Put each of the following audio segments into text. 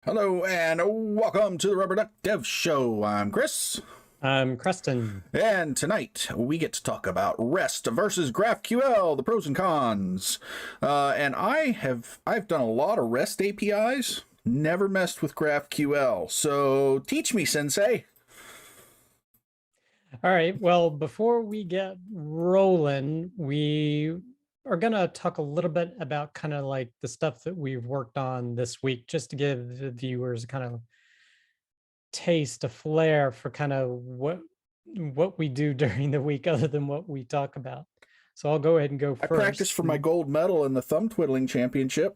Hello and welcome to the Rubber Duck Dev Show. I'm Chris. I'm Creston. And tonight we get to talk about REST versus GraphQL, the pros and cons. And I've done a lot of REST APIs, never messed with GraphQL. So teach me, Sensei. All right. Well, before we get rolling, we are going to talk a little bit about kind of like the stuff that we've worked on this week, just to give the viewers a kind of taste, a flair for kind of what we do during the week other than what we talk about. So I'll go ahead and go first. I practiced for my gold medal in the thumb twiddling championship.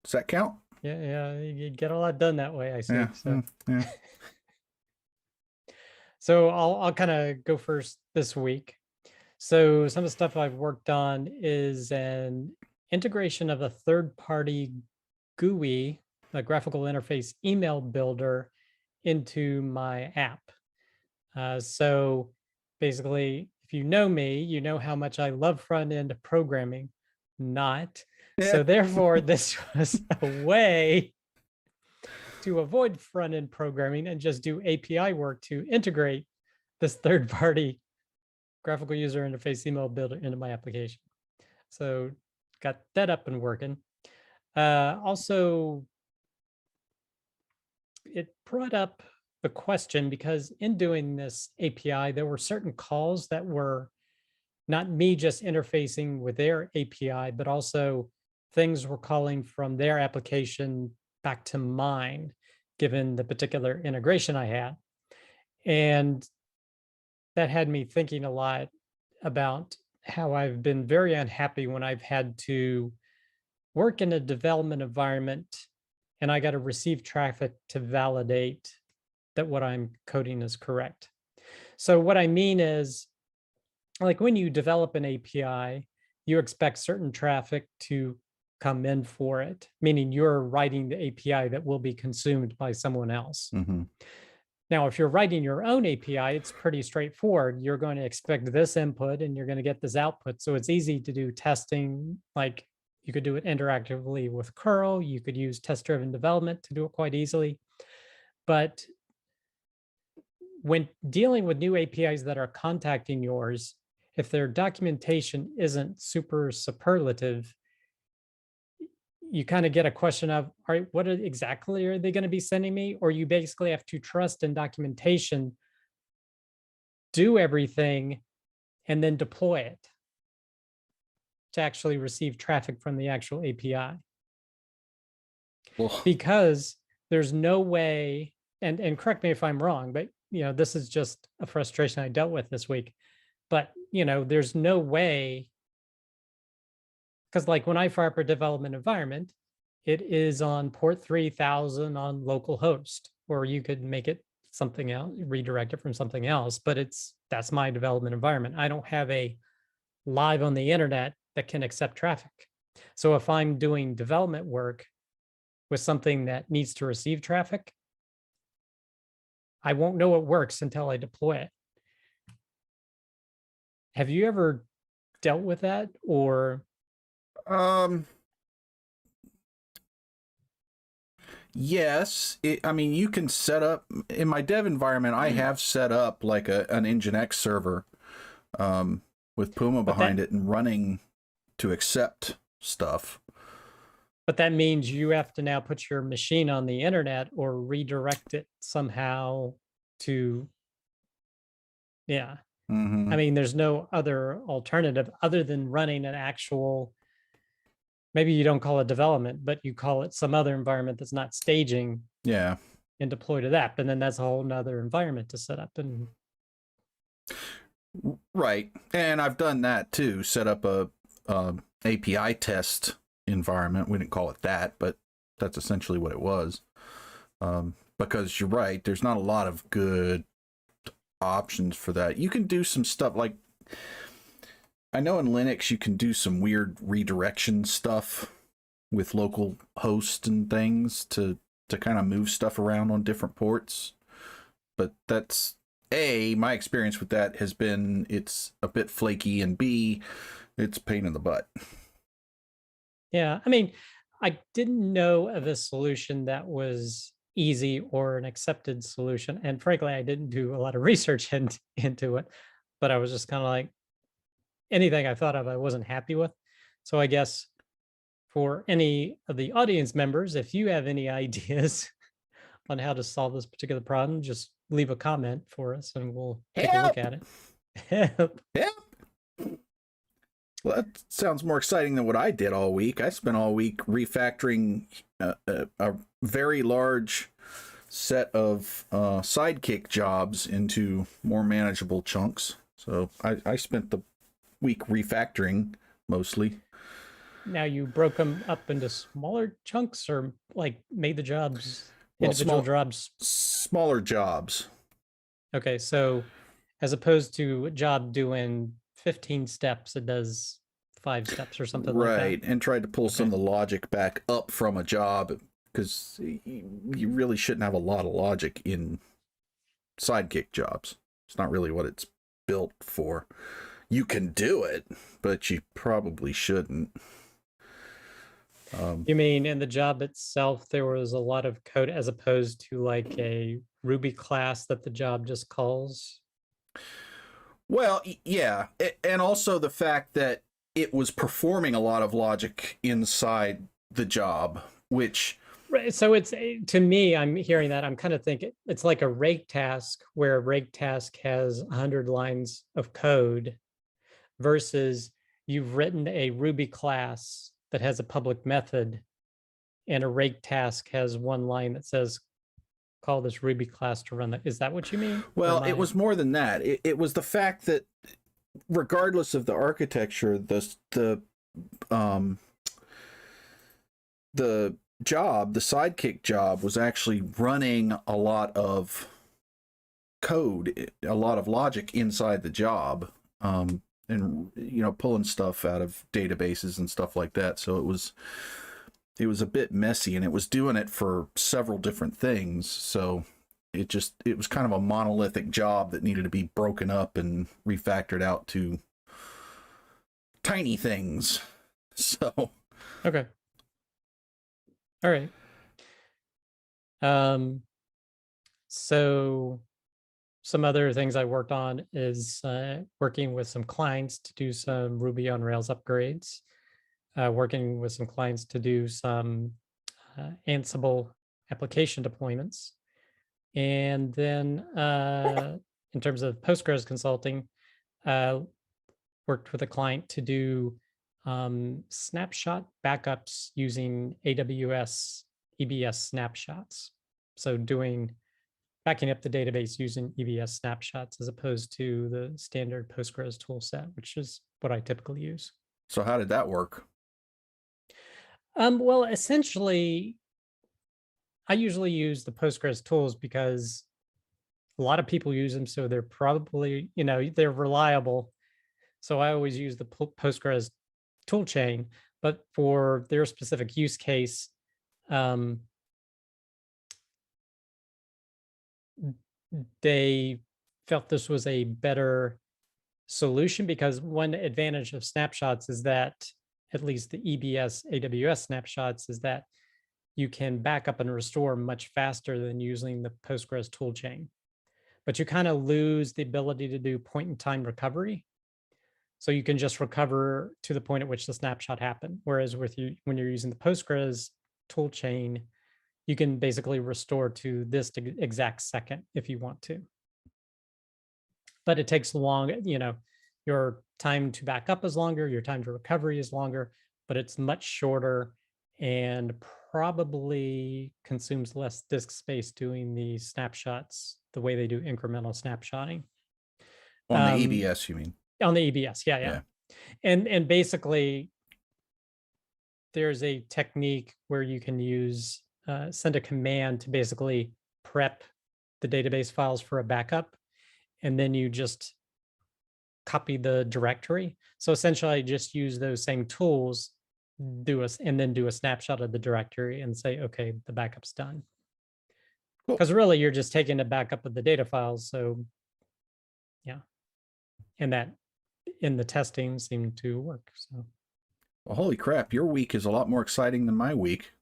Does that count? Yeah, you get a lot done that way, I see. Yeah, yeah. So I'll kind of go first this week. So some of the stuff I've worked on is an integration of a third-party GUI, a graphical interface email builder, into my app. So basically, if you know me, you know how much I love front-end programming. Not. Yeah. So therefore, this was a way to avoid front-end programming and just do API work to integrate this third-party graphical user interface email builder into my application. So got that up and working. Also, it brought up the question because in doing this API, there were certain calls that were not me just interfacing with their API, but also things were calling from their application back to mine, given the particular integration I had. And that had me thinking a lot about how I've been very unhappy when I've had to work in a development environment and I got to receive traffic to validate that what I'm coding is correct. So what I mean is, like when you develop an API, you expect certain traffic to come in for it, meaning you're writing the API that will be consumed by someone else. Mm-hmm. Now, if you're writing your own API, it's pretty straightforward. You're going to expect this input and you're going to get this output. So it's easy to do testing. Like you could do it interactively with curl. You could use test-driven development to do it quite easily. But when dealing with new APIs that are contacting yours, if their documentation isn't super superlative, you kind of get a question of, all right, what exactly are they going to be sending me? Or you basically have to trust in documentation, do everything, and then deploy it to actually receive traffic from the actual API. Well, because there's no way, and correct me if I'm wrong, but this is just a frustration I dealt with this week. But there's no way, because like when I fire up a development environment, it is on port 3000 on localhost, or you could make it something else, redirect it from something else, but that's my development environment. I don't have a live on the internet that can accept traffic. So if I'm doing development work with something that needs to receive traffic, I won't know it works until I deploy it. Have you ever dealt with that? Or yes, I mean, you can set up in my dev environment. I have set up like an Nginx server with Puma behind it and running to accept stuff. But that means you have to now put your machine on the internet or redirect it somehow to, yeah. Mm-hmm. I mean, there's no other alternative other than running an actual, maybe you don't call it development, but you call it some other environment that's not staging. Yeah. And deploy to that. But then that's a whole nother environment to set up. And right. And I've done that too, set up a API test environment. We didn't call it that, but that's essentially what it was. Because you're right, there's not a lot of good options for that. You can do some stuff like, I know in Linux you can do some weird redirection stuff with local host and things to kind of move stuff around on different ports. But that's my experience with that has been it's a bit flaky, and B, it's a pain in the butt. Yeah, I mean, I didn't know of a solution that was easy or an accepted solution. And frankly, I didn't do a lot of research into it, but I was just kind of like, anything I thought of, I wasn't happy with. So I guess for any of the audience members, if you have any ideas on how to solve this particular problem, just leave a comment for us and we'll take a look Help! at it. Help! Well, that sounds more exciting than what I did all week. I spent all week refactoring a very large set of sidekick jobs into more manageable chunks. So I spent the week refactoring mostly. Now you broke them up into smaller chunks or like made the jobs, Well, individual jobs. smaller jobs. Okay, so as opposed to a job doing 15 steps, it does 5 steps or something like that. Right, and tried to pull some of the logic back up from a job because you really shouldn't have a lot of logic in sidekick jobs. It's not really what it's built for. You can do it, but you probably shouldn't. You mean in the job itself, there was a lot of code as opposed to like a Ruby class that the job just calls? Well, yeah, and also the fact that it was performing a lot of logic inside the job, which Right. So it's to me, I'm hearing that. I'm kind of thinking it's like a rake task where a rake task has 100 lines of code versus you've written a Ruby class that has a public method and a rake task has one line that says, call this Ruby class to run that. Is that what you mean? well, it was more than that. It was the fact that regardless of the architecture, the job, the sidekick job, was actually running a lot of code, a lot of logic inside the job, and pulling stuff out of databases and stuff like that. So it was a bit messy, and it was doing it for several different things. So it was kind of a monolithic job that needed to be broken up and refactored out to tiny things. So okay. All right. So some other things I worked on is working with some clients to do some Ruby on Rails upgrades, working with some clients to do some Ansible application deployments. And then in terms of Postgres consulting, worked with a client to do snapshot backups using AWS EBS snapshots. So backing up the database using EBS snapshots as opposed to the standard Postgres toolset, which is what I typically use. So how did that work? Well, essentially, I usually use the Postgres tools because a lot of people use them, so they're probably, they're reliable. So I always use the Postgres toolchain, but for their specific use case, they felt this was a better solution because one advantage of snapshots is that, at least the EBS AWS snapshots, is that you can back up and restore much faster than using the Postgres toolchain. But you kind of lose the ability to do point-in-time recovery. So you can just recover to the point at which the snapshot happened. Whereas when you're using the Postgres toolchain, you can basically restore to this exact second if you want to. But it takes long, your time to back up is longer, your time to recovery is longer, but it's much shorter and probably consumes less disk space doing the snapshots the way they do incremental snapshotting. On the EBS, you mean? On the EBS, yeah. And basically, there's a technique where you can use send a command to basically prep the database files for a backup, and then you just copy the directory. So essentially, I just use those same tools, and then do a snapshot of the directory and say, okay, the backup's done. Because really, you're just taking a backup of the data files. So yeah, and that in the testing seemed to work. So, well, holy crap, your week is a lot more exciting than my week.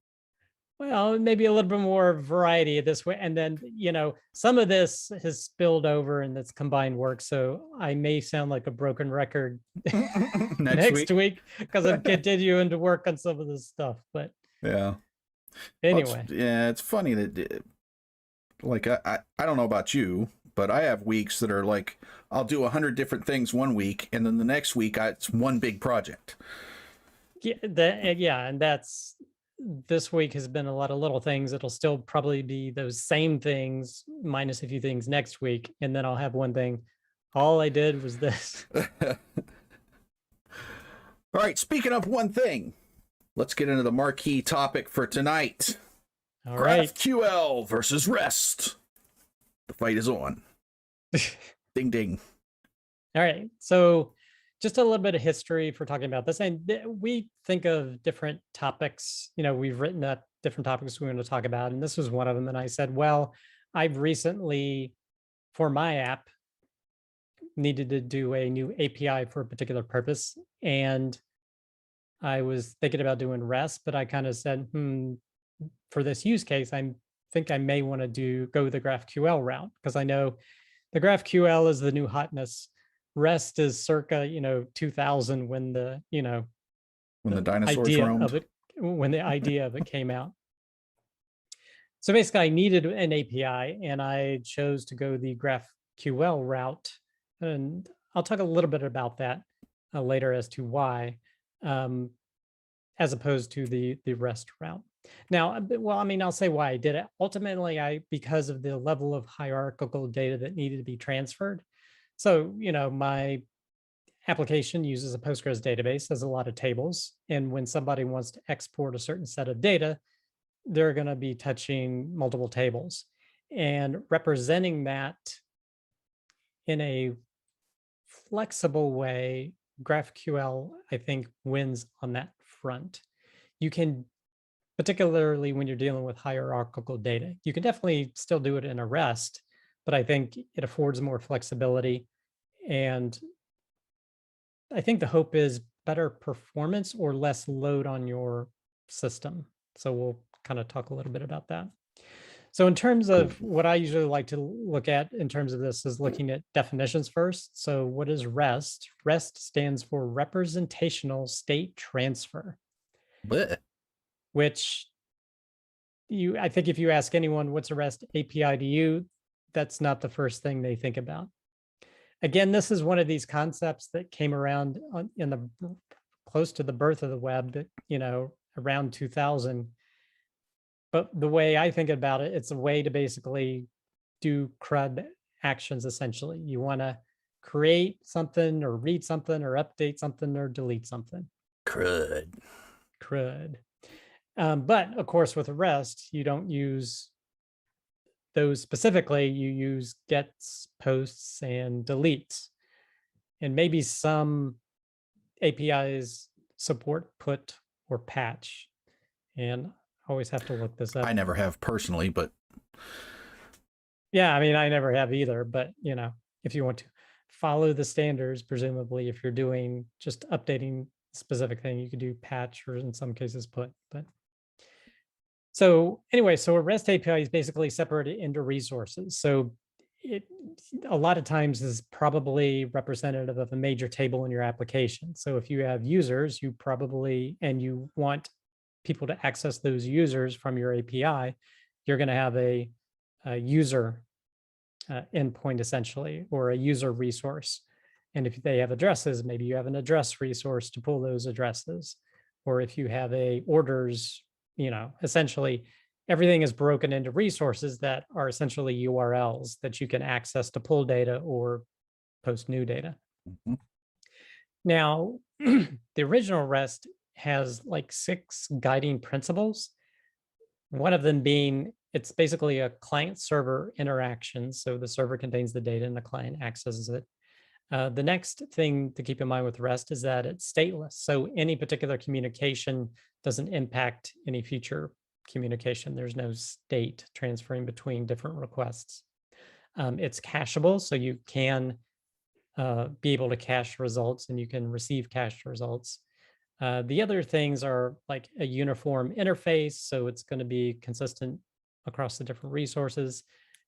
Well, maybe a little bit more variety this way. And then, some of this has spilled over and it's combined work. So I may sound like a broken record Next next week. week because I'm continuing to work on some of this stuff. But Yeah. Well, anyway, it's funny that, like, I don't know about you, but I have weeks that are like, I'll do 100 different things one week, and then the next week it's one big project. yeah, and this week has been a lot of little things. It'll still probably be those same things minus a few things next week. And then I'll have one thing. All I did was this. All right, speaking of one thing, let's get into the marquee topic for tonight. All right. GraphQL versus REST. The fight is on. Ding, ding. All right. So just a little bit of history for talking about this. And we think of different topics. We've written up different topics we want to talk about. And this was one of them. And I said, well, I've recently, for my app, needed to do a new API for a particular purpose. And I was thinking about doing REST, but I kind of said, for this use case, I think I may want to go the GraphQL route because I know the GraphQL is the new hotness. REST is circa 2000 when the when the dinosaurs idea roamed. of it when the idea of it came out. So basically, I needed an API, and I chose to go the GraphQL route, and I'll talk a little bit about that later as to why, as opposed to the REST route. Now, well, I mean, I'll say why I did it. Ultimately, because of the level of hierarchical data that needed to be transferred. So, my application uses a Postgres database, has a lot of tables. And when somebody wants to export a certain set of data, they're going to be touching multiple tables. And representing that in a flexible way, GraphQL, I think, wins on that front. You can, particularly when you're dealing with hierarchical data, you can definitely still do it in a REST, but I think it affords more flexibility. And I think the hope is better performance or less load on your system. So we'll kind of talk a little bit about that. So in terms of what I usually like to look at in terms of this is looking at definitions first. So what is REST? REST stands for Representational State Transfer, Blech. which I think if you ask anyone what's a REST API to you, that's not the first thing they think about. Again, this is one of these concepts that came around close to the birth of the web, around 2000. But the way I think about it, it's a way to basically do CRUD actions, essentially. You want to create something or read something or update something or delete something. CRUD. But of course, with REST, you don't use those specifically. You use gets, posts, and deletes. And maybe some APIs support put or patch. And I always have to look this up. I never have personally, but yeah, I mean, I never have either. But if you want to follow the standards, presumably, if you're doing just updating a specific thing, you could do patch or in some cases put. But so anyway, so a REST API is basically separated into resources. So it a lot of times is probably representative of a major table in your application. So if you have users, you want people to access those users from your API, you're going to have a user endpoint essentially, or a user resource. And if they have addresses, maybe you have an address resource to pull those addresses. Or if you have a orders, essentially everything is broken into resources that are essentially URLs that you can access to pull data or post new data. Mm-hmm. Now, the original REST has like 6 guiding principles. One of them being it's basically a client server interaction. So the server contains the data and the client accesses it. The next thing to keep in mind with REST is that it's stateless. So any particular communication doesn't impact any future communication. There's no state transferring between different requests. It's cacheable, so you can be able to cache results and you can receive cached results. The other things are like a uniform interface, so it's going to be consistent across the different resources.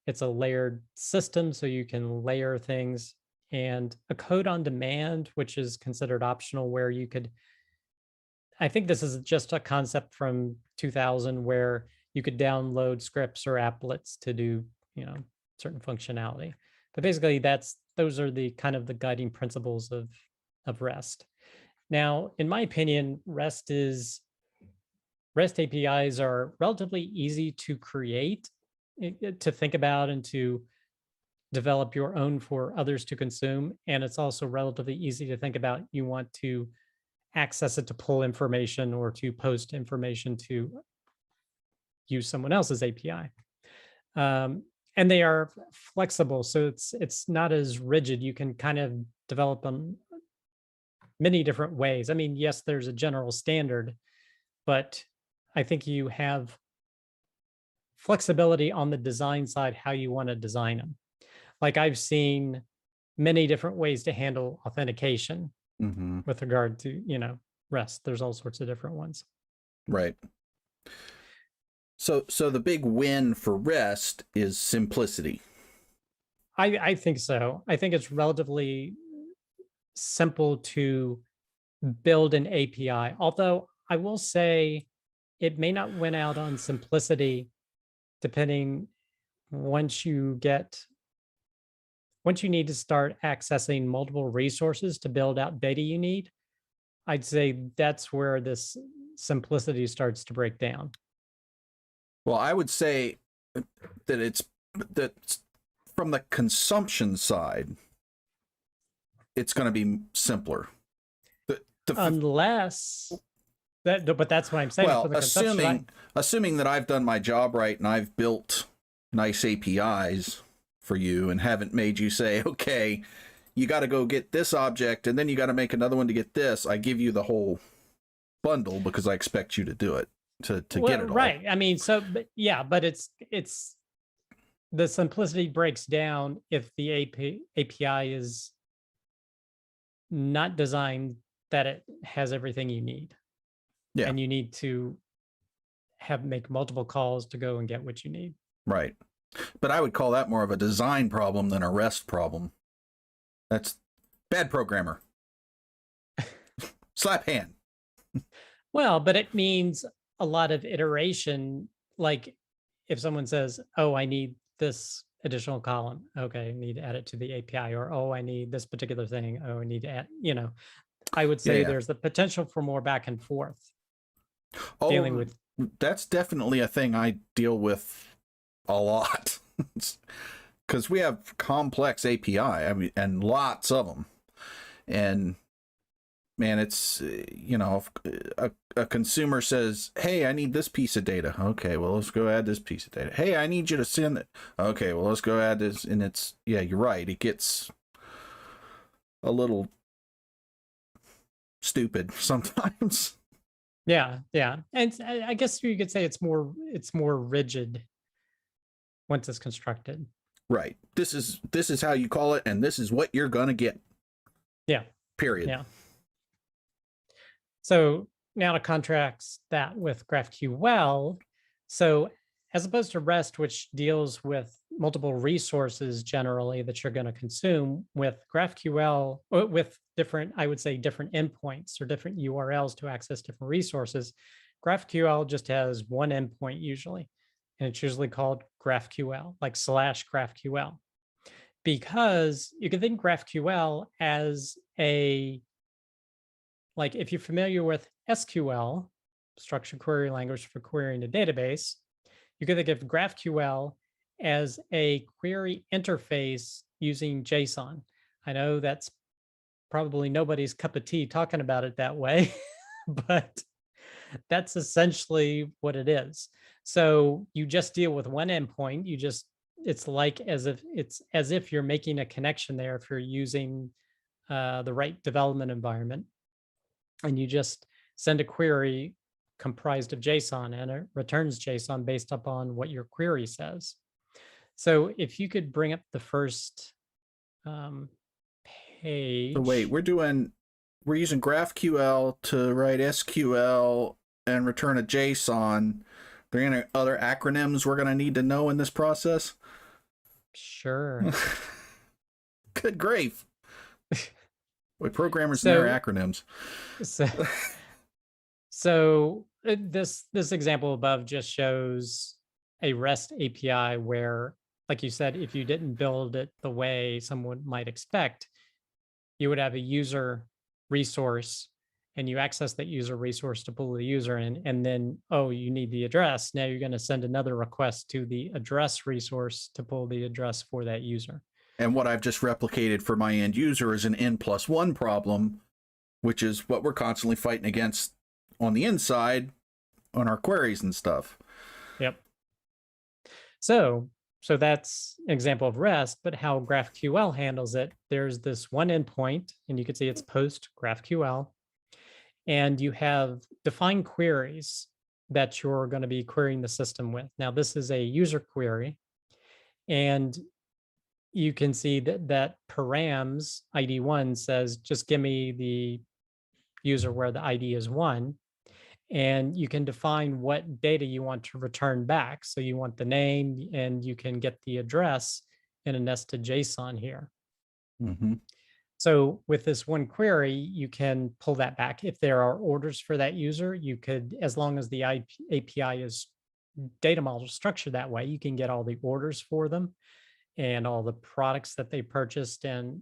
It's a layered system, so you can layer things, and a code on demand, which is considered optional, where you could, I think this is just a concept from 2000 where you could download scripts or applets to do, certain functionality. But basically those are the kind of the guiding principles of REST. Now, in my opinion, REST APIs are relatively easy to create, to think about and to develop your own for others to consume. And it's also relatively easy to think about. You want to access it to pull information or to post information to use someone else's API. And they are flexible, so it's not as rigid. You can kind of develop them many different ways. I mean, yes, there's a general standard, but I think you have flexibility on the design side, how you want to design them. Like I've seen many different ways to handle authentication Mm-hmm. with regard to, REST. There's all sorts of different ones. Right. So the big win for REST is simplicity. I think so. I think it's relatively simple to build an API. Although I will say it may not win out on simplicity, depending once you need to start accessing multiple resources to build out data you need. I'd say that's where this simplicity starts to break down. Well, I would say that from the consumption side, it's going to be simpler. Unless that, but that's what I'm saying. Well, assuming that I've done my job right and I've built nice APIs for you and haven't made you say, okay, you got to go get this object and then you got to make another one to get this. I give you the whole bundle because I expect you to do it to get it all. Right. I mean, but it's the simplicity breaks down if the API is not designed that it has everything you need. Yeah. And you need to make multiple calls to go and get what you need. Right. But I would call that more of a design problem than a REST problem. That's bad programmer. Slap hand. Well, but it means a lot of iteration. Like if someone says, oh, I need this additional column. Okay, I need to add it to the API. Or, oh, I need this particular thing. Oh, I need to add, I would say there's the potential for more back and forth. Dealing with that's definitely a thing I deal with a lot. Because we have complex API, and lots of them. And man, it's, if a consumer says, hey, I need this piece of data. Okay, well, let's go add this piece of data. Hey, I need you to send it. Okay, well, let's go add this. And it's, yeah, you're right. It gets a little stupid sometimes. Yeah. And I guess you could say it's more rigid once it's constructed. Right. This is how you call it, and this is what you're gonna get. Yeah. Period. Yeah. So now to contrast that with GraphQL. So as opposed to REST, which deals with multiple resources generally that you're going to consume, with GraphQL, with different endpoints or different URLs to access different resources, GraphQL just has one endpoint usually, and it's usually called GraphQL, like /GraphQL, because you can think GraphQL as like if you're familiar with SQL, structured query language for querying a database, you can think of GraphQL as a query interface using JSON. I know that's probably nobody's cup of tea talking about it that way, but that's essentially what it is. So you just deal with one endpoint. It's as if you're making a connection there if you're using the right development environment, and you just send a query comprised of JSON, and it returns JSON based upon what your query says. So if you could bring up the first page. So wait, we're doing we're using GraphQL to write SQL and return a JSON. Are there any other acronyms we're going to need to know in this process? Sure. Good grief. Boy, programmers and their So, acronyms. so, so this example above just shows a REST API where, like you said, if you didn't build it the way someone might expect, you would have a user resource and you access that user resource to pull the user in, and then, oh, you need the address. Now you're going to send another request to the address resource to pull the address for that user. And what I've just replicated for my end user is an N+1 problem, which is what we're constantly fighting against on the inside on our queries and stuff. Yep. So that's an example of REST, but how GraphQL handles it, there's this one endpoint, and you can see it's post GraphQL, and you have defined queries that you're going to be querying the system with. Now, this is a user query, and you can see that params ID1 says, just give me the user where the ID is 1. And you can define what data you want to return back. So you want the name, and you can get the address in a nested JSON here. Mm-hmm. So with this one query, you can pull that back. If there are orders for that user, you could, as long as the API is data model structured that way, you can get all the orders for them and all the products that they purchased, and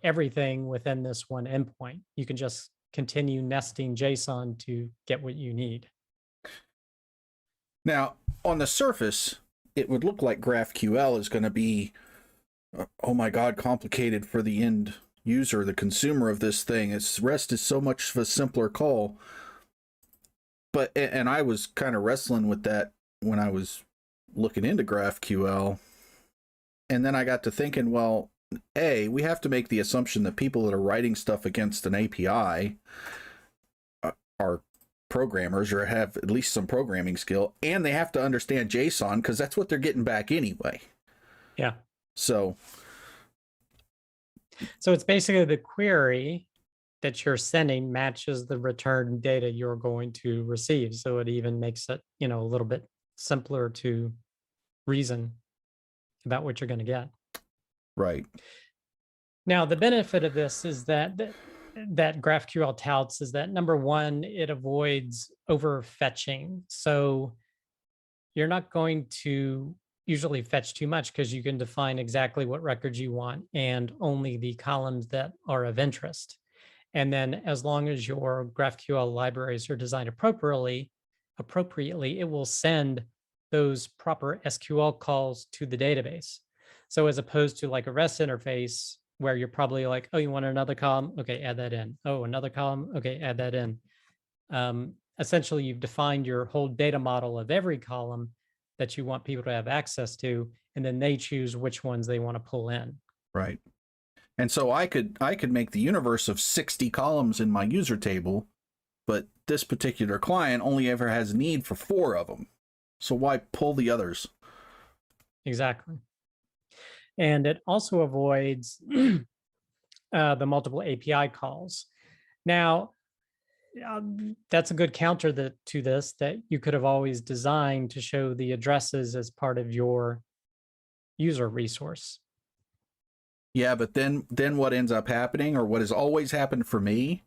everything within this one endpoint. You can just continue nesting JSON to get what you need. Now, on the surface, it would look like GraphQL is going to be, oh my God, complicated for the end user, the consumer of this thing. REST is so much of a simpler call. But, and I was kind of wrestling with that when I was looking into GraphQL. And then I got to thinking, well, we have to make the assumption that people that are writing stuff against an API are programmers or have at least some programming skill, and they have to understand JSON because that's what they're getting back anyway. Yeah. So it's basically the query that you're sending matches the return data you're going to receive. So it even makes it, a little bit simpler to reason about what you're going to get. Right. Now, the benefit of this is that GraphQL touts is that, number one, it avoids overfetching. So you're not going to usually fetch too much because you can define exactly what records you want and only the columns that are of interest. And then as long as your GraphQL libraries are designed appropriately, it will send those proper SQL calls to the database. So as opposed to like a REST interface where you're probably like, oh, you want another column? Okay, add that in. Oh, another column? Okay, add that in. Essentially, you've defined your whole data model of every column that you want people to have access to, and then they choose which ones they want to pull in. Right. And so I could make the universe of 60 columns in my user table, but this particular client only ever has need for 4 of them. So why pull the others? Exactly. And it also avoids the multiple API calls. Now, that's a good counter to this, that you could have always designed to show the addresses as part of your user resource. Yeah, but then what ends up happening, or what has always happened for me,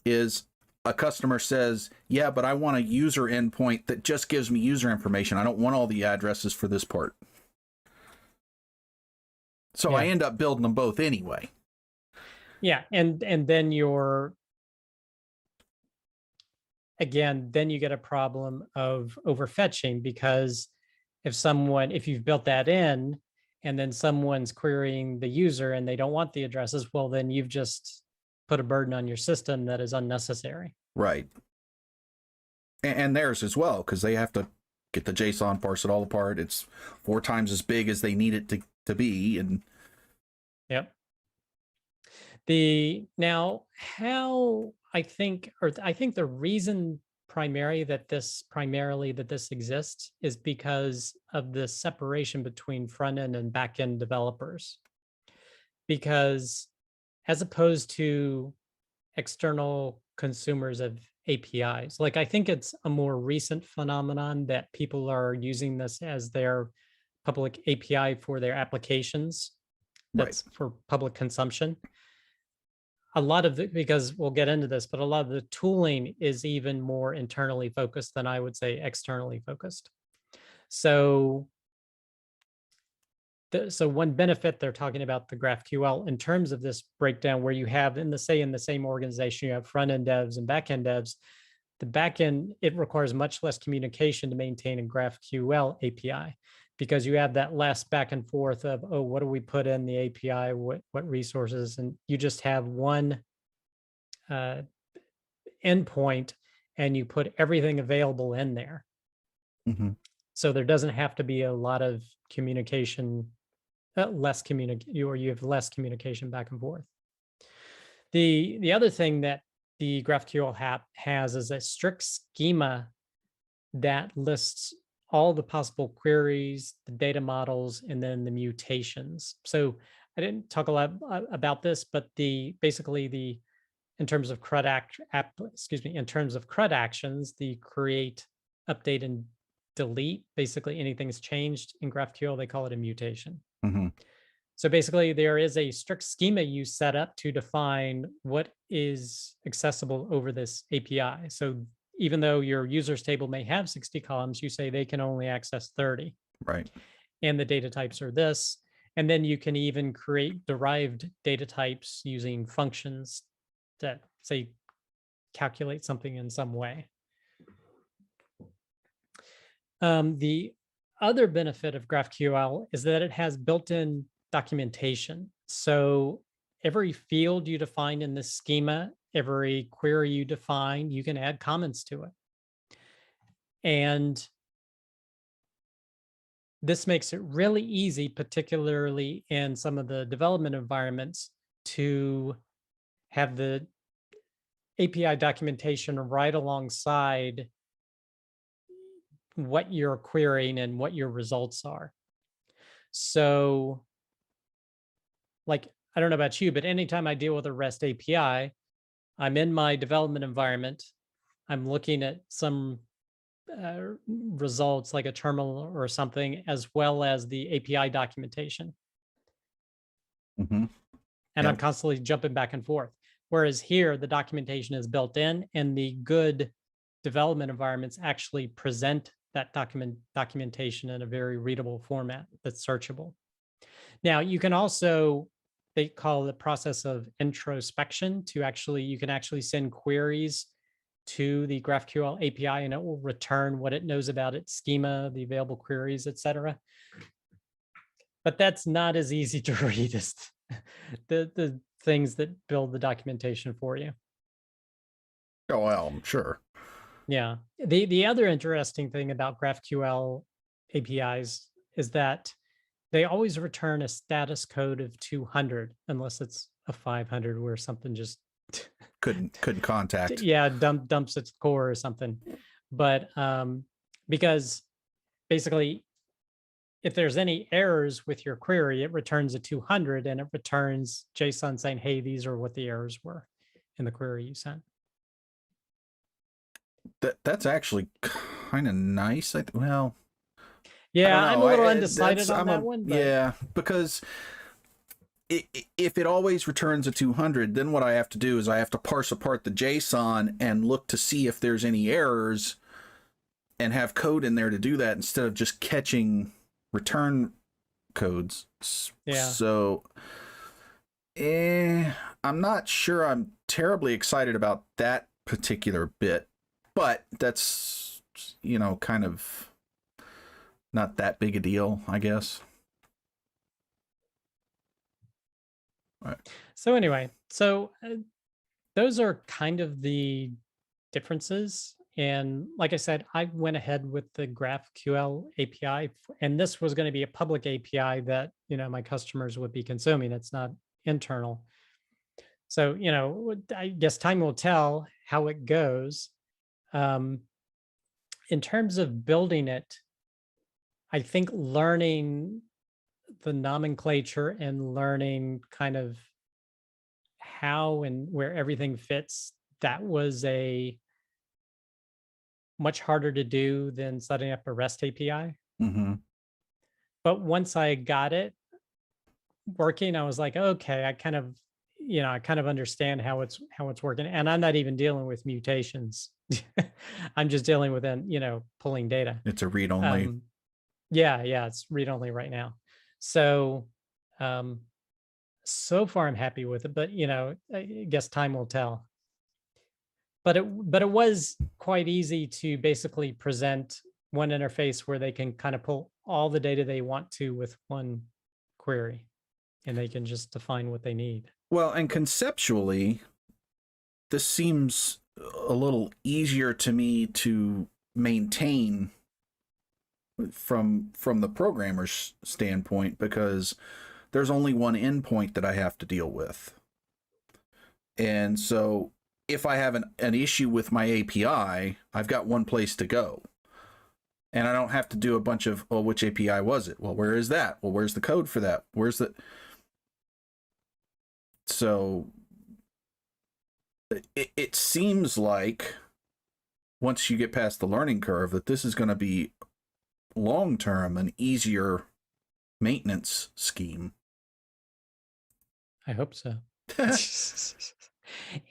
is a customer says, yeah, but I want a user endpoint that just gives me user information. I don't want all the addresses for this part. So I end up building them both anyway. Yeah, and then then you get a problem of overfetching, because if you've built that in and then someone's querying the user and they don't want the addresses, well, then you've just put a burden on your system that is unnecessary. Right. And theirs as well, because they have to get the JSON, parse it all apart. It's 4 times as big as they need it to be. And yep. I think the reason primarily that this exists is because of the separation between front end and back end developers. Because as opposed to external consumers of APIs. Like, I think it's a more recent phenomenon that people are using this as their public API for their applications. Right. That's for public consumption. A lot of it, because we'll get into this, but a lot of the tooling is even more internally focused than I would say externally focused. So so one benefit they're talking about the GraphQL in terms of this breakdown, where you have in the same organization, you have front end devs and back end devs. The back end, it requires much less communication to maintain a GraphQL API, because you have that less back and forth of, oh, what do we put in the API, what resources, and you just have one endpoint and you put everything available in there. Mm-hmm. So there doesn't have to be a lot of communication, you have less communication back and forth. The other thing that the GraphQL app has is a strict schema that lists all the possible queries, the data models, and then the mutations. So I didn't talk a lot about this, but basically in terms of CRUD in terms of CRUD actions, the create, update, and delete, basically anything's changed in GraphQL, they call it a mutation. Mm-hmm. So basically there is a strict schema you set up to define what is accessible over this API. So even though your users table may have 60 columns, you say they can only access 30. Right. And the data types are this. And then you can even create derived data types using functions that say calculate something in some way. The other benefit of GraphQL is that it has built-in documentation. So every field you define in this schema, every query you define, you can add comments to it. And this makes it really easy, particularly in some of the development environments, to have the API documentation right alongside what you're querying and what your results are. So, like, I don't know about you, but anytime I deal with a REST API, I'm in my development environment, I'm looking at some results like a terminal or something, as well as the API documentation. Mm-hmm. And Yep. I'm constantly jumping back and forth. Whereas here, the documentation is built in, and the good development environments actually present that documentation in a very readable format that's searchable. Now, you can also, they call the process of introspection to actually, you can actually send queries to the GraphQL API and it will return what it knows about its schema, the available queries, etc. But that's not as easy to read as the things that build the documentation for you. Oh, well, I'm sure. Yeah. The other interesting thing about GraphQL APIs is that they always return a status code of 200 unless it's a 500 where something just Couldn't contact. yeah, dumps its core or something. But because basically if there's any errors with your query, it returns a 200 and it returns JSON saying, hey, these are what the errors were in the query you sent. That's actually kind of nice. Well, yeah, I'm a little I- undecided that's- on I'm that one. But Yeah, because if it always returns a 200, then what I have to do is I have to parse apart the JSON and look to see if there's any errors and have code in there to do that instead of just catching return codes. Yeah. So I'm not sure I'm terribly excited about that particular bit, but that's, kind of not that big a deal, I guess. All right. So anyway, so those are kind of the differences. And like I said, I went ahead with the GraphQL API, and this was going to be a public API that, my customers would be consuming. It's not internal. So, I guess time will tell how it goes. In terms of building it, I think learning the nomenclature and learning kind of how and where everything fits, that was a much harder to do than setting up a REST API. Mm-hmm. But once I got it working, I was like, okay, I kind of understand how it's working. And I'm not even dealing with mutations. I'm just dealing with pulling data. It's a read only. Um, yeah, it's read only right now. So um so far I'm happy with it, but I guess time will tell. But it was quite easy to basically present one interface where they can kind of pull all the data they want to with one query, and they can just define what they need. Well, and conceptually, this seems a little easier to me to maintain from the programmer's standpoint, because there's only one endpoint that I have to deal with. And so if I have an issue with my API, I've got one place to go. And I don't have to do a bunch of, oh, which API was it? Well, where is that? Well, where's the code for that? Where's the... So it seems like once you get past the learning curve that this is going to be long-term an easier maintenance scheme. I hope so.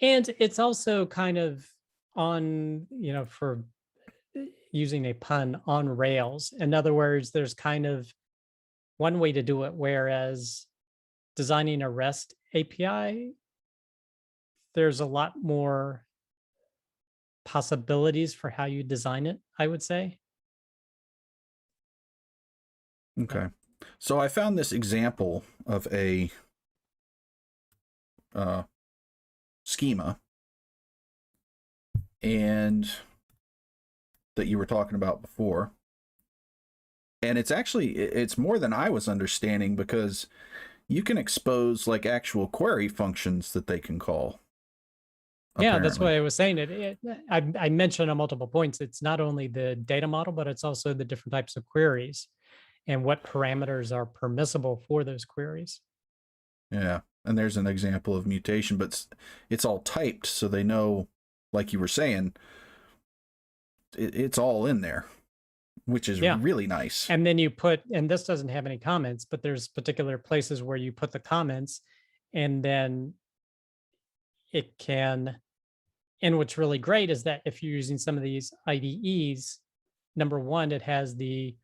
And it's also kind of on, for using a pun, on rails. In other words, there's kind of one way to do it, whereas designing a REST API, there's a lot more possibilities for how you design it, I would say. Okay. So I found this example of a schema, and that you were talking about before. And it's more than I was understanding, because you can expose like actual query functions that they can call. Yeah, that's what I was saying. I mentioned on multiple points, it's not only the data model, but it's also the different types of queries and what parameters are permissible for those queries. Yeah. And there's an example of mutation, but it's all typed, so they know, like you were saying, it's all in there, which is really nice. And then and this doesn't have any comments, but there's particular places where you put the comments, and then it can, and what's really great is that if you're using some of these IDEs, number one, it has the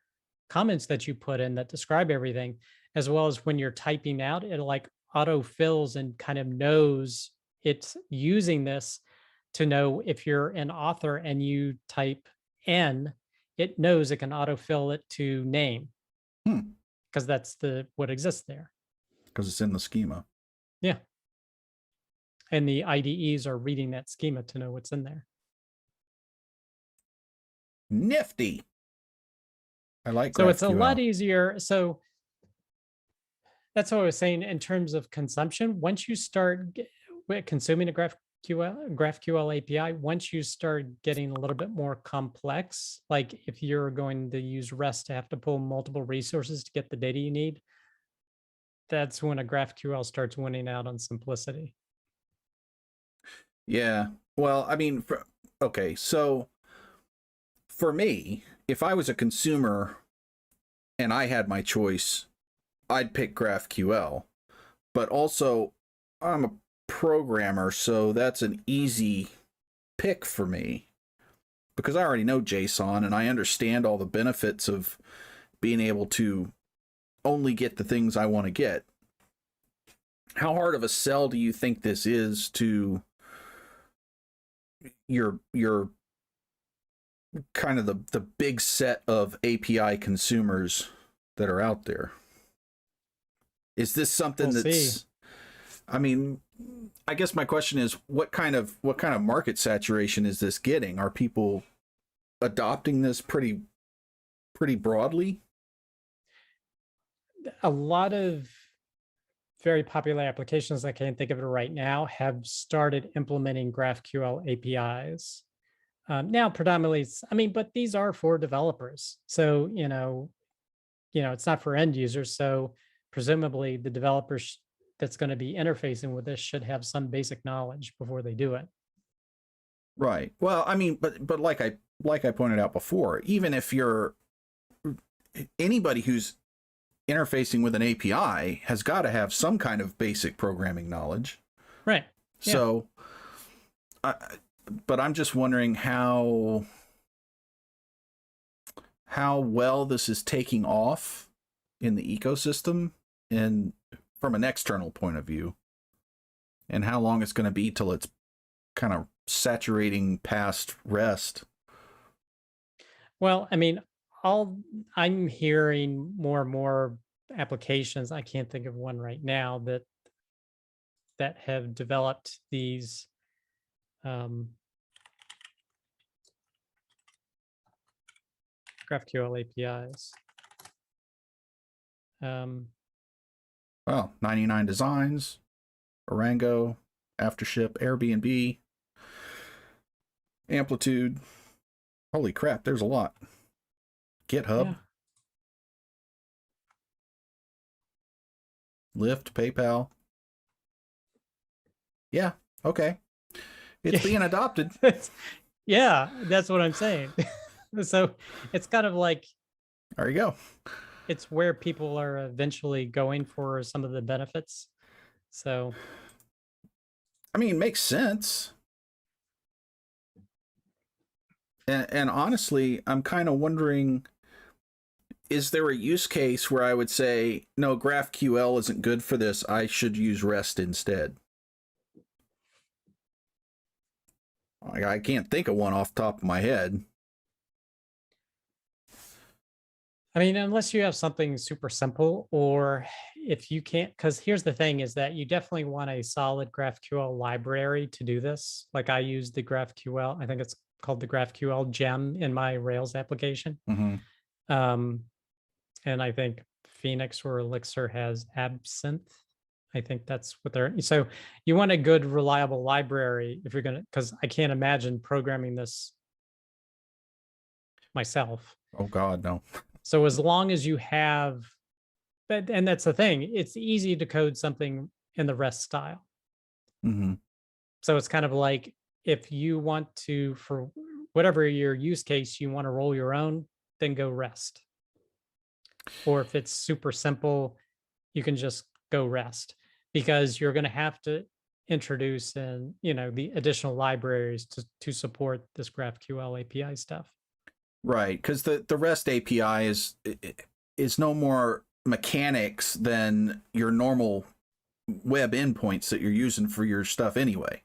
comments that you put in that describe everything, as well as when you're typing out, it like auto-fills and kind of knows it's using this to know if you're an author and you type N, it knows it can autofill it to name, because that's what exists there. Because it's in the schema. Yeah. And the IDEs are reading that schema to know what's in there. Nifty. I like so GraphQL. It's a lot easier. So that's what I was saying in terms of consumption. Once you start consuming a GraphQL API, once you start getting a little bit more complex, like if you're going to use REST to have to pull multiple resources to get the data you need, that's when a GraphQL starts winning out on simplicity. Yeah. Well, I mean, okay, so for me, if I was a consumer and I had my choice, I'd pick GraphQL. But also, I'm a programmer, so that's an easy pick for me, because I already know JSON and I understand all the benefits of being able to only get the things I want to get. How hard of a sell do you think this is to your kind of the big set of API consumers that are out there? Is this something that's, I mean, I guess my question is, what kind of market saturation is this getting? Are people adopting this pretty broadly? A lot of very popular applications, I can't think of it right now, have started implementing GraphQL APIs. Now, predominantly, but these are for developers. So, it's not for end users. So presumably the developers, that's going to be interfacing with this should have some basic knowledge before they do it. Right. Well, I mean, but like I pointed out before, even if you're anybody who's interfacing with an API has got to have some kind of basic programming knowledge. Right. Yeah. So, but I'm just wondering how well this is taking off in the ecosystem and from an external point of view, and how long it's going to be till it's kind of saturating past REST. Well, I mean, I'm hearing more and more applications. I can't think of one right now that have developed these GraphQL APIs. Well, 99 Designs, Orango, Aftership, Airbnb, Amplitude. Holy crap, there's a lot. GitHub, Lyft, PayPal. Yeah, okay. It's being adopted. Yeah, that's what I'm saying. So it's kind of like, there you go. It's where people are eventually going for some of the benefits. So, I mean, it makes sense. And honestly, I'm kind of wondering, is there a use case where I would say, no, GraphQL isn't good for this, I should use REST instead? I can't think of one off the top of my head. I mean, unless you have something super simple, or if you can't, because here's the thing is that you definitely want a solid GraphQL library to do this. Like I use the GraphQL, I think it's called the GraphQL gem in my Rails application. And I think Phoenix or Elixir has Absinthe. I think that's what they're, so you want a good, reliable library if you're going to, because I can't imagine programming this myself. Oh God, no. So as long as you have, and that's the thing, it's easy to code something in the REST style. So it's kind of like if you want to, for whatever your use case, you want to roll your own, then go REST. Or if it's super simple, you can just go REST, because you're going to have to introduce and the additional libraries to support this GraphQL API stuff. Right, because the REST API is no more mechanics than your normal web endpoints that you're using for your stuff anyway.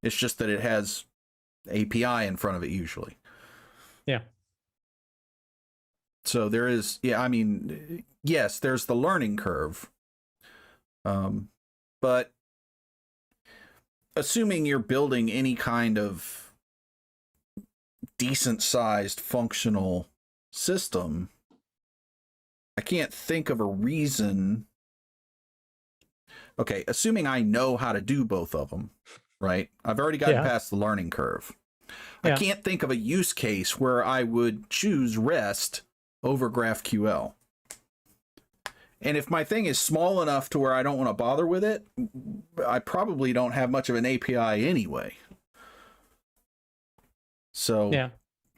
It's just that it has API in front of it usually. Yeah. So there is, yeah, I mean, yes, there's the learning curve. But assuming you're building any kind of decent sized functional system, I can't think of a reason. Okay, assuming I know how to do both of them, right? I've already gotten past the learning curve. I can't think of a use case where I would choose REST over GraphQL. And if my thing is small enough to where I don't want to bother with it, I probably don't have much of an API anyway. So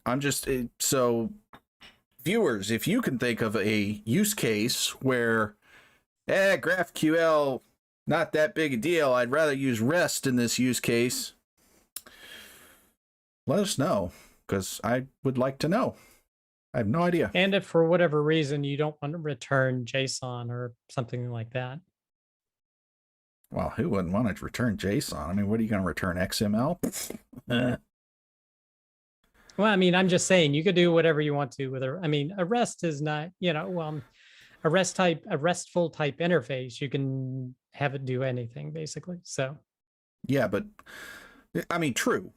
I'm just, so viewers, if you can think of a use case where, GraphQL, not that big a deal, I'd rather use REST in this use case, let us know, because I would like to know. I have no idea. And if for whatever reason you don't want to return JSON or something like that. Well, who wouldn't want to return JSON? I mean, what are you going to return, XML? Well, I mean, I'm just saying you could do whatever you want to with a, I mean, a REST is not, a RESTful type interface, you can have it do anything basically. So yeah, but I mean, true.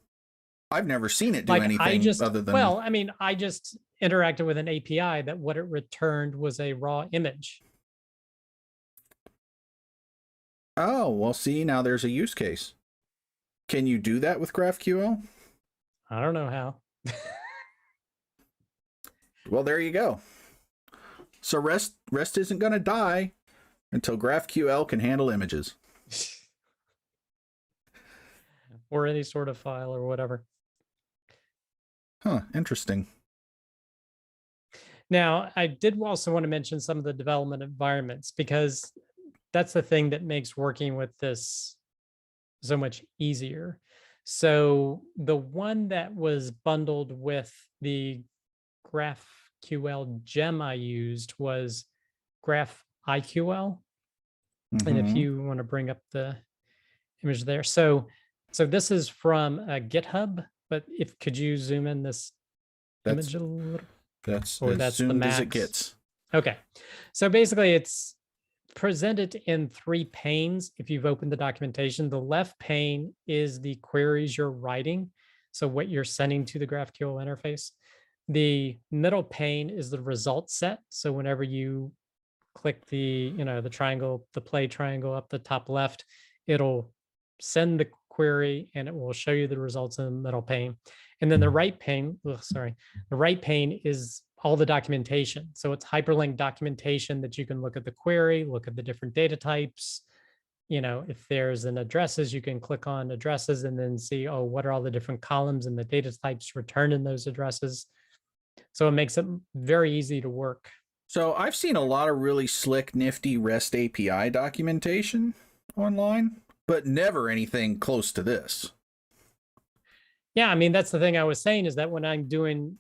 I've never seen it do anything other than, well, I mean, I just interacted with an API that what it returned was a raw image. Oh, well, see, now there's a use case. Can you do that with GraphQL? I don't know how. Well, there you go. So REST isn't going to die. Until GraphQL can handle images. Or any sort of file or whatever. Huh, interesting. Now, I did also want to mention some of the development environments, because that's the thing that makes working with this so much easier. So the one that was bundled with the GraphQL gem I used was GrapghIQL. And if you want to bring up the image there. So this is from GitHub, but could you zoom in this image a little? That's Or as that's the zoomed as it max? gets. Okay. So basically it's presented in 3 panes. If you've opened the documentation, the left pane is the queries you're writing. So what you're sending to the GraphQL interface. The middle pane is the result set. So whenever you click the, the triangle, the play triangle up the top left, it'll send the query and it will show you the results in the middle pane. And then the right pane, the right pane is all the documentation. So it's hyperlinked documentation that you can look at the query, look at the different data types. If there's an addresses, you can click on addresses and then see, oh, what are all the different columns and the data types returned in those addresses. So it makes it very easy to work. So I've seen a lot of really slick, nifty REST API documentation online, but never anything close to this. Yeah, I mean, that's the thing I was saying, is that when I'm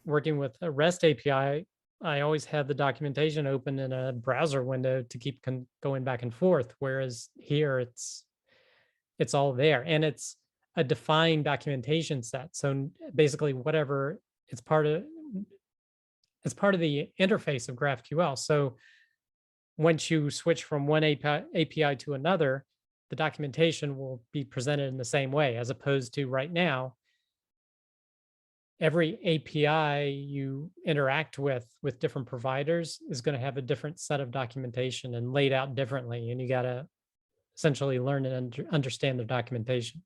working with a REST API, I always have the documentation open in a browser window to keep going back and forth. Whereas here it's all there, and it's a defined documentation set. So basically whatever it's part of the interface of GraphQL. So once you switch from one API to another, the documentation will be presented in the same way, as opposed to right now, every API you interact with different providers is going to have a different set of documentation and laid out differently. And you got to essentially learn and understand the documentation.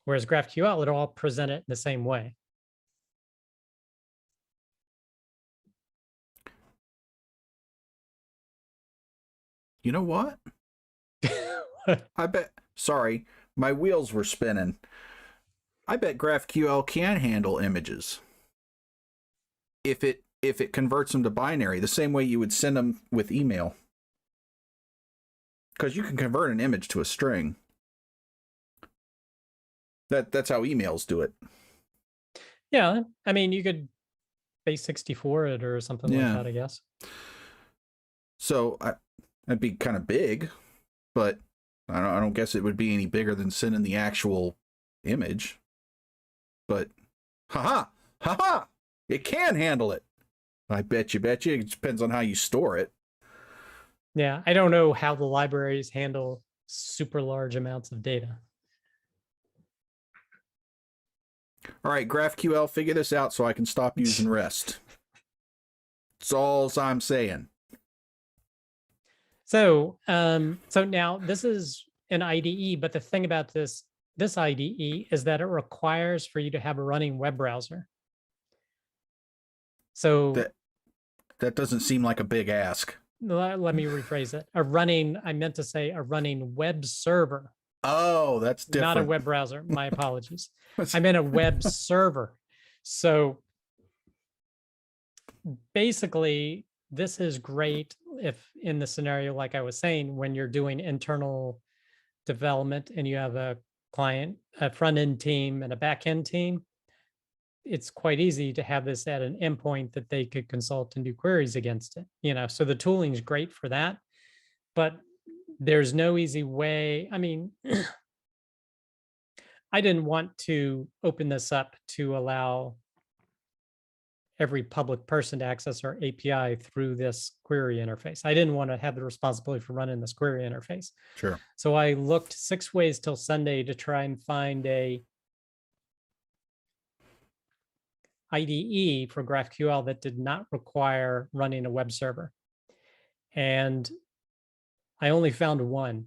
Whereas GraphQL, it'll all present it in the same way. You know what? I bet, sorry, my wheels were spinning. I bet GraphQL can handle images if it converts them to binary, the same way you would send them with email. Because you can convert an image to a string. That's how emails do it. Yeah, I mean, you could base 64 it or something like that, I guess. So that'd be kind of big, but I don't guess it would be any bigger than sending the actual image. But haha, it can handle it. I bet you. It depends on how you store it. Yeah, I don't know how the libraries handle super large amounts of data. All right, GraphQL, figure this out so I can stop using REST. That's all I'm saying. So now this is an IDE, but the thing about this IDE is that it requires for you to have a running web browser. So that doesn't seem like a big ask. Let me rephrase it. I meant to say a running web server. Oh, that's different. Not a web browser. My apologies. I meant a web server. So basically, this is great if in the scenario, like I was saying, when you're doing internal development and you have a client, a front-end team and a back-end team, it's quite easy to have this at an endpoint that they could consult and do queries against it. So the tooling is great for that, but there's no easy way. I mean, I didn't want to open this up to allow every public person to access our API through this query interface. I didn't want to have the responsibility for running this query interface. Sure. So I looked 6 ways till Sunday to try and find a IDE for GraphQL that did not require running a web server. And I only found one.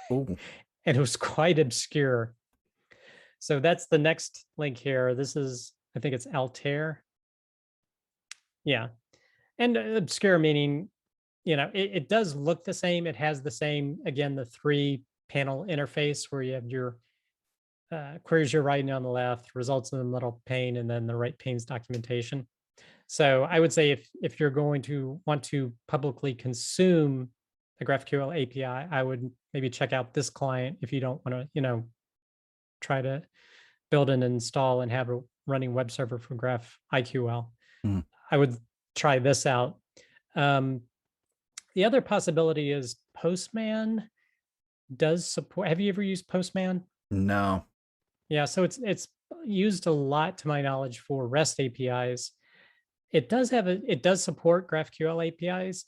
And it was quite obscure. So that's the next link here. This is, I think it's Altair. Yeah. And obscure meaning, it does look the same. It has the same, again, the 3-panel interface where you have your queries you're writing on the left, results in the middle pane, and then the right pane's documentation. So I would say if you're going to want to publicly consume the GraphQL API, I would maybe check out this client if you don't want to, try to build and install and have a running web server for GraphIQL. Mhm. I would try this out. The other possibility is Postman does support. Have you ever used Postman? No. Yeah, so it's used a lot to my knowledge for REST APIs. It does support GraphQL APIs,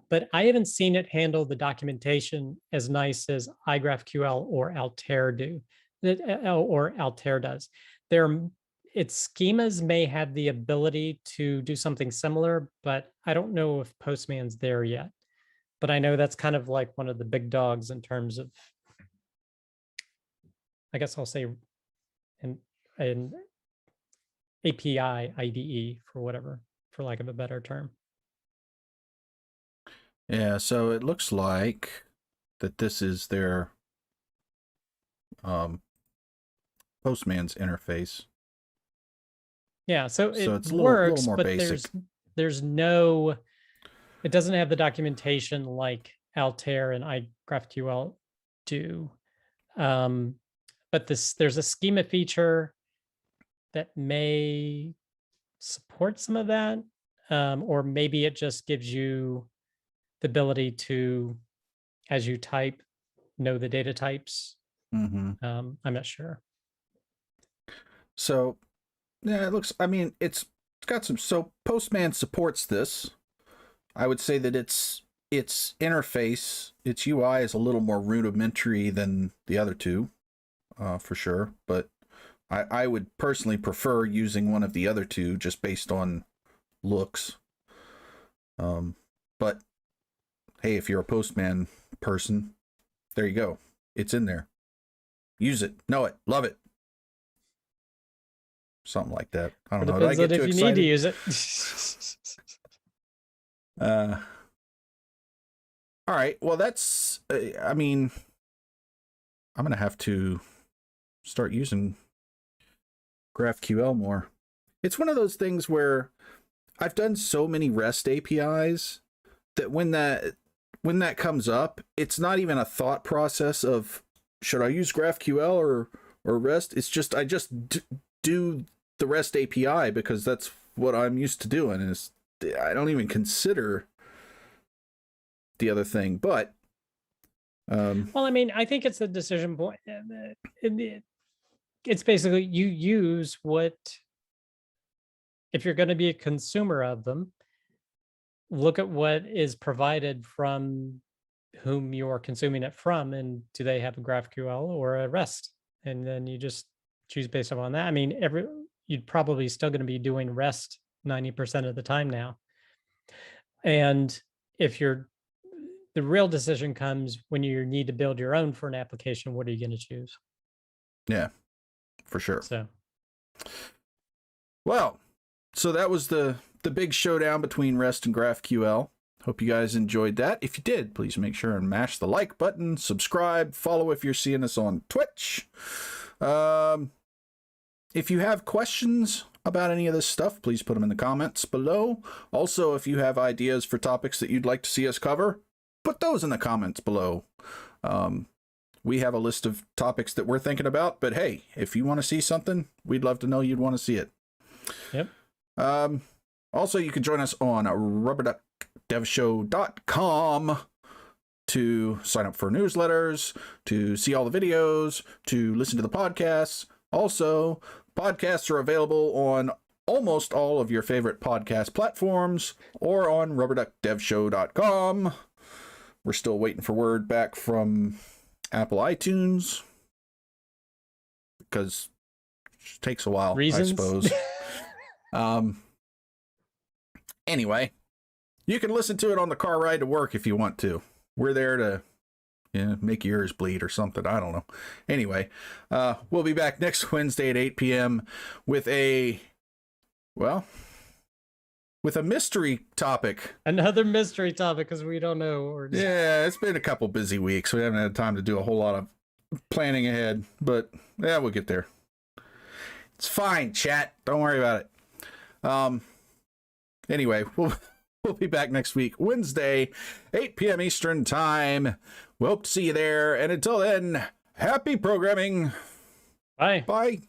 but I haven't seen it handle the documentation as nice as iGraphQL or Altair do, or Altair does. Its schemas may have the ability to do something similar, but I don't know if Postman's there yet. But I know that's kind of like one of the big dogs in terms of, I guess I'll say, an API IDE for whatever, for lack of a better term. Yeah, so it looks like that this is their Postman's interface. Yeah, so So it it's a little works, more but basic. there's no, it doesn't have the documentation like Altair and iGraphQL do. But there's a schema feature that may support some of that, or maybe it just gives you the ability to, as you type, know the data types. Mm-hmm. I'm not sure. So yeah, it looks. I mean, it's got some. So Postman supports this. I would say that its interface, its UI is a little more rudimentary than the other two, for sure. But I would personally prefer using one of the other two just based on looks. But hey, if you're a Postman person, there you go. It's in there. Use it, know it, love it. Something like that. I don't know. Did I Depends on get too if you need to excited? use it. All right. Well, that's. I mean, I'm gonna have to start using GraphQL more. It's one of those things where I've done so many REST APIs that when that comes up, it's not even a thought process of should I use GraphQL or REST. It's just I just do the REST API because that's what I'm used to doing. Is I don't even consider the other thing, but Well, I mean, I think it's a decision point. It's basically you use what, if you're going to be a consumer of them, look at what is provided from whom you're consuming it from, and do they have a GraphQL or a REST? And then you just choose based upon that. I mean, you'd probably still going to be doing REST 90% of the time now. And if the real decision comes when you need to build your own for an application, what are you going to choose? yeah, for sure. So, well, so that was the big showdown between REST and GraphQL. Hope you guys enjoyed that. If you did, please make sure and mash the like button, subscribe, follow if you're seeing us on Twitch. If you have questions about any of this stuff, please put them in the comments below. Also, if you have ideas for topics that you'd like to see us cover, put those in the comments below. We have a list of topics that we're thinking about, but hey, if you want to see something, we'd love to know you'd want to see it. yep. Also, you can join us on rubberduckdevshow.com to sign up for newsletters, to see all the videos, to listen to the podcasts. Also, podcasts are available on almost all of your favorite podcast platforms or on rubberduckdevshow.com. We're still waiting for word back from Apple iTunes because it takes a while, Reasons? I suppose. Anyway, you can listen to it on the car ride to work if you want to. We're there to make your ears bleed or something. I don't know. Anyway, we'll be back next Wednesday at 8 p.m. with a, well, with a mystery topic. Another mystery topic because we don't know. Or Yeah, it's been a couple busy weeks. We haven't had time to do a whole lot of planning ahead, but yeah, we'll get there. It's fine, chat. Don't worry about it. Anyway, we'll be back next week, Wednesday, 8 p.m. Eastern Time. We hope to see you there. And until then, happy programming. Bye. Bye.